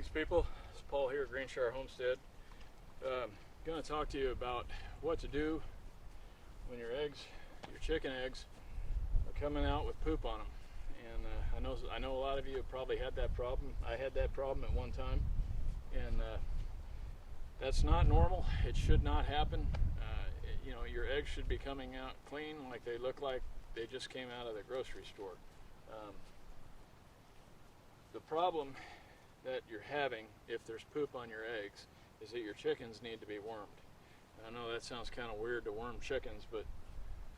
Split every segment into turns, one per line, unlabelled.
Greetings, people. It's Paul here at Greenshire Homestead. Going to talk to you about what to do when your chicken eggs, are coming out with poop on them. And I know a lot of you have probably had that problem. I had that problem at one time, and that's not normal. It should not happen. Your eggs should be coming out clean, like they look like they just came out of the grocery store. The problem that you're having if there's poop on your eggs is that your chickens need to be wormed. I know that sounds kind of weird to worm chickens, but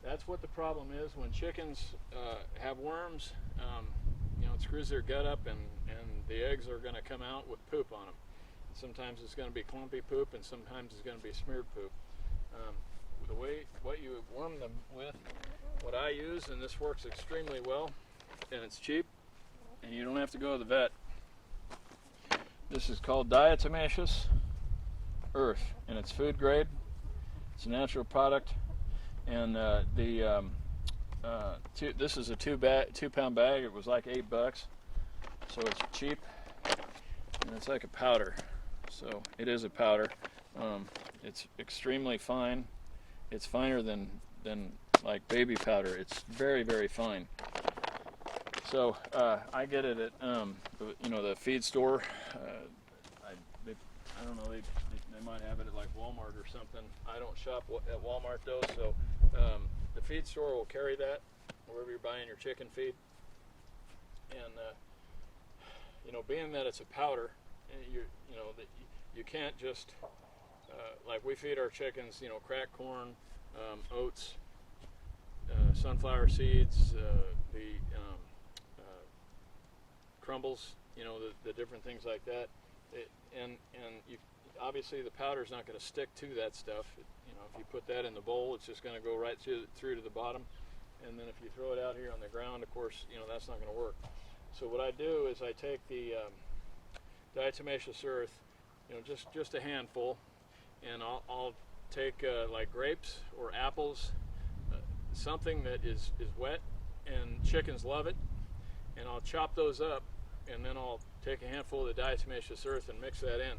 that's what the problem is. When chickens have worms, it screws their gut up, and the eggs are going to come out with poop on them. Sometimes it's going to be clumpy poop, and sometimes it's going to be smeared poop. What you worm them with, what I use, and this works extremely well, and it's cheap, and you don't have to go to the vet. This is called diatomaceous earth, and it's food grade. It's a natural product, and this is a 2-pound bag. It was like $8, so it's cheap, and it's like a powder. So it is a powder. It's extremely fine. It's finer than like baby powder. It's very, very fine. So I get it at the feed store. I don't know, they might have it at like Walmart or something. I don't shop at Walmart though, so the feed store will carry that wherever you're buying your chicken feed. And being that it's a powder, you can't just like we feed our chickens, cracked corn, oats, sunflower seeds, the crumbles, the different things like that. Obviously the powder is not going to stick to that stuff. If you put that in the bowl, it's just going to go right through to the bottom. And then if you throw it out here on the ground, of course, that's not going to work. So what I do is I take the diatomaceous earth, just a handful, and I'll take like grapes or apples, something that is wet, and chickens love it, and I'll chop those up, and then I'll take a handful of the diatomaceous earth and mix that in.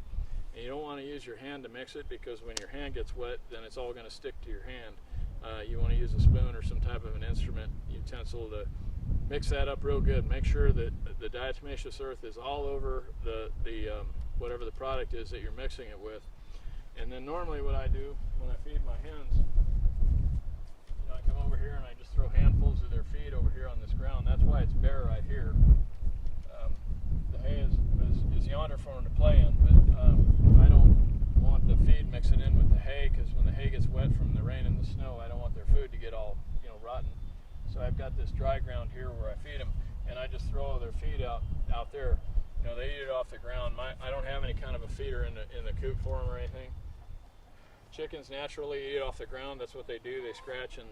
And you don't want to use your hand to mix it, because when your hand gets wet, then it's all going to stick to your hand. You want to use a spoon or some type of an instrument, utensil, to mix that up real good. Make sure that the diatomaceous earth is all over the whatever the product is that you're mixing it with. And then normally what I do when I feed my hens, I come over here and I just throw handfuls of their feed over here on this ground. That's why it's bare right here. The hay is yonder for them to play in, but I don't want the feed mixing in with the hay, because when the hay gets wet from the rain and the snow, I don't want their food to get all rotten. So I've got this dry ground here where I feed them, and I just throw all their feed out there. They eat it off the ground. I don't have any kind of a feeder in the coop for them or anything. Chickens naturally eat off the ground. That's what they do. They scratch and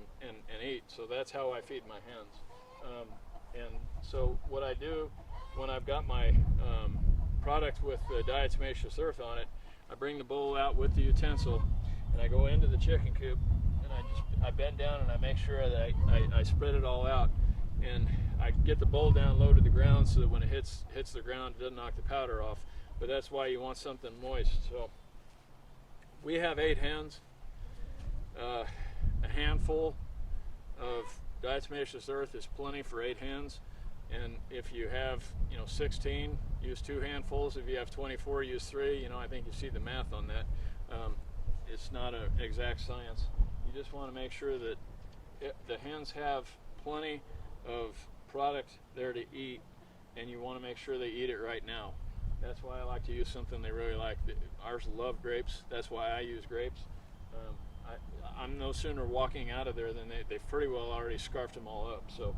eat. So that's how I feed my hens. And so what I do when I've got my product with the diatomaceous earth on it, I bring the bowl out with the utensil, and I go into the chicken coop, and I bend down and I make sure that I spread it all out, and I get the bowl down low to the ground so that when it hits the ground, it doesn't knock the powder off. But that's why you want something moist. So we have 8 hens. A handful of diatomaceous earth is plenty for 8 hens. And if you have 16, use 2 handfuls. If you have 24, use 3. I think you see the math on that. It's not an exact science. You just want to make sure that the hens have plenty of product there to eat, and you want to make sure they eat it right now. That's why I like to use something they really like. Ours love grapes. That's why I use grapes. I'm no sooner walking out of there than they've pretty well already scarfed them all up. So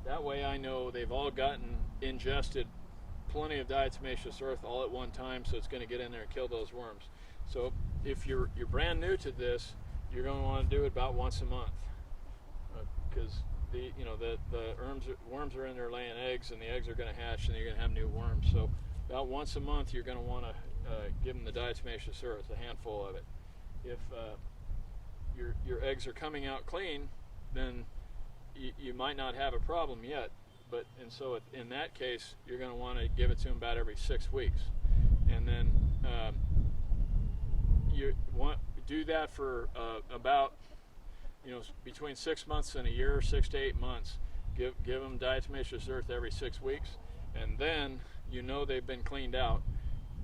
that way I know they've all ingested plenty of diatomaceous earth all at one time, so it's going to get in there and kill those worms. So if you're brand new to this, you're going to want to do it about once a month, because the worms are in there laying eggs, and the eggs are going to hatch, and you're going to have new worms. So about once a month, you're going to want to give them the diatomaceous earth, a handful of it. If your eggs are coming out clean, then you might not have a problem yet. But so in that case, you're going to want to give it to them about every 6 weeks. and then you want do that for about, you know, between 6 months and a year, 6 to 8 months. Give them diatomaceous earth every 6 weeks, and then you know they've been cleaned out.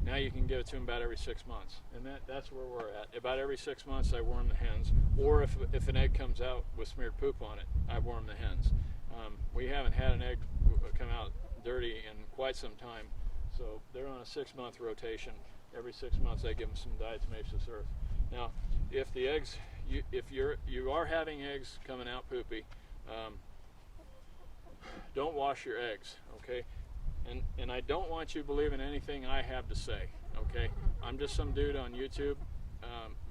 Now you can give it to them about every 6 months, and that's where we're at. About every 6 months I worm the hens, or if an egg comes out with smeared poop on it, I worm the hens. We haven't had an egg come out dirty in quite some time, so they're on a 6-month rotation. Every 6 months I give them some diatomaceous earth. Now, if the eggs, if you are having eggs coming out poopy, don't wash your eggs, okay? And I don't want you believing anything I have to say, okay? I'm just some dude on YouTube.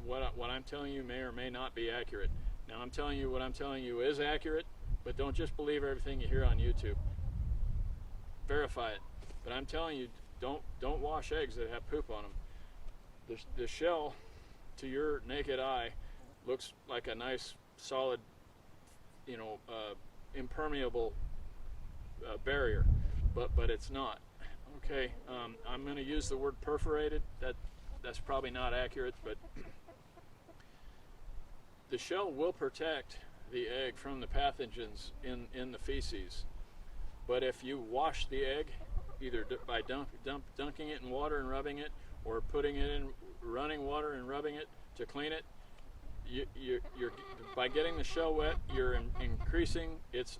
What I'm telling you may or may not be accurate. Now, I'm telling you what I'm telling you is accurate, but don't just believe everything you hear on YouTube. Verify it. But I'm telling you, don't wash eggs that have poop on them. The shell, to your naked eye, looks like a nice, solid, you know, impermeable barrier. But it's not. Okay, I'm going to use the word perforated. That's probably not accurate, but the shell will protect the egg from the pathogens in the feces. But if you wash the egg, either by dunking it in water and rubbing it, or putting it in running water and rubbing it to clean it, you're by getting the shell wet, you're increasing its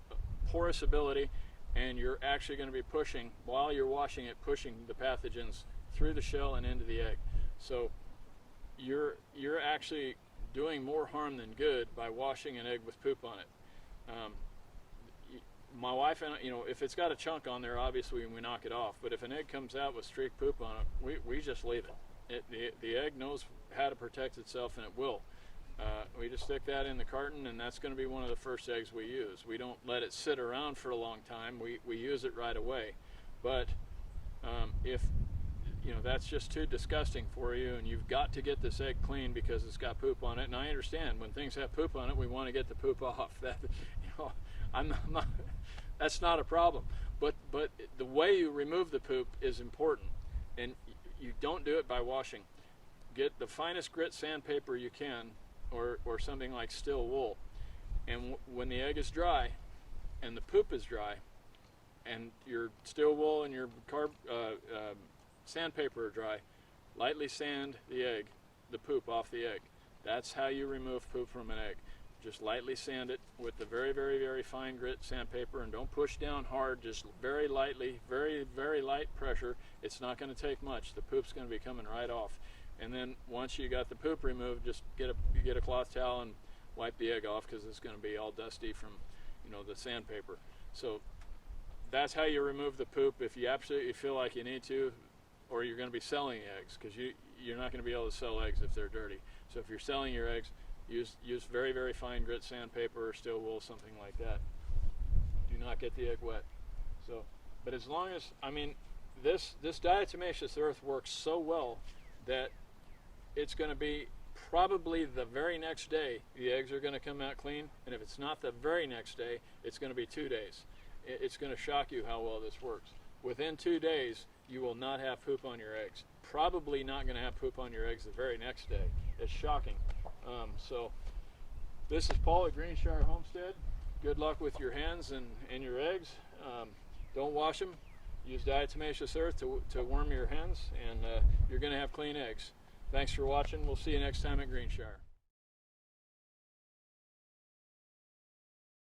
porous ability. And you're actually going to be pushing, while you're washing it, pushing the pathogens through the shell and into the egg. So you're actually doing more harm than good by washing an egg with poop on it. My wife and I, you know, if it's got a chunk on there, obviously we knock it off. But if an egg comes out with streaked poop on it, we just leave it. The egg knows how to protect itself, and it will. We just stick that in the carton, and that's going to be one of the first eggs we use. We don't let it sit around for a long time. We use it right away. But if you know that's just too disgusting for you, and you've got to get this egg clean because it's got poop on it. And I understand when things have poop on it, we want to get the poop off. That, you know, I'm not. That's not a problem. But the way you remove the poop is important, and you don't do it by washing. Get the finest grit sandpaper you can. Or something like still wool, and when the egg is dry and the poop is dry and your still wool and your sandpaper are dry, lightly sand the poop off the egg. That's how you remove poop from an egg. Just lightly sand it with the very, very, very fine grit sandpaper, and don't push down hard, just very lightly, very, very light pressure. It's not going to take much. The poop's going to be coming right off. And then once you got the poop removed, just get a cloth towel and wipe the egg off, because it's going to be all dusty from, you know, the sandpaper. So that's how you remove the poop if you absolutely feel like you need to, or you're going to be selling eggs, because you're not going to be able to sell eggs if they're dirty. So if you're selling your eggs, use very, very fine grit sandpaper or steel wool, something like that. Do not get the egg wet. So, but as long as, I mean, this diatomaceous earth works so well that it's going to be probably the very next day the eggs are going to come out clean, and if it's not the very next day, it's going to be 2 days. It's going to shock you how well this works. Within 2 days, you will not have poop on your eggs. Probably not going to have poop on your eggs the very next day. It's shocking. So this is Paul at Greenshire Homestead. Good luck with your hens and your eggs. Don't wash them. Use diatomaceous earth to worm your hens, and you're going to have clean eggs. Thanks for watching. We'll see you next time at Greenshire.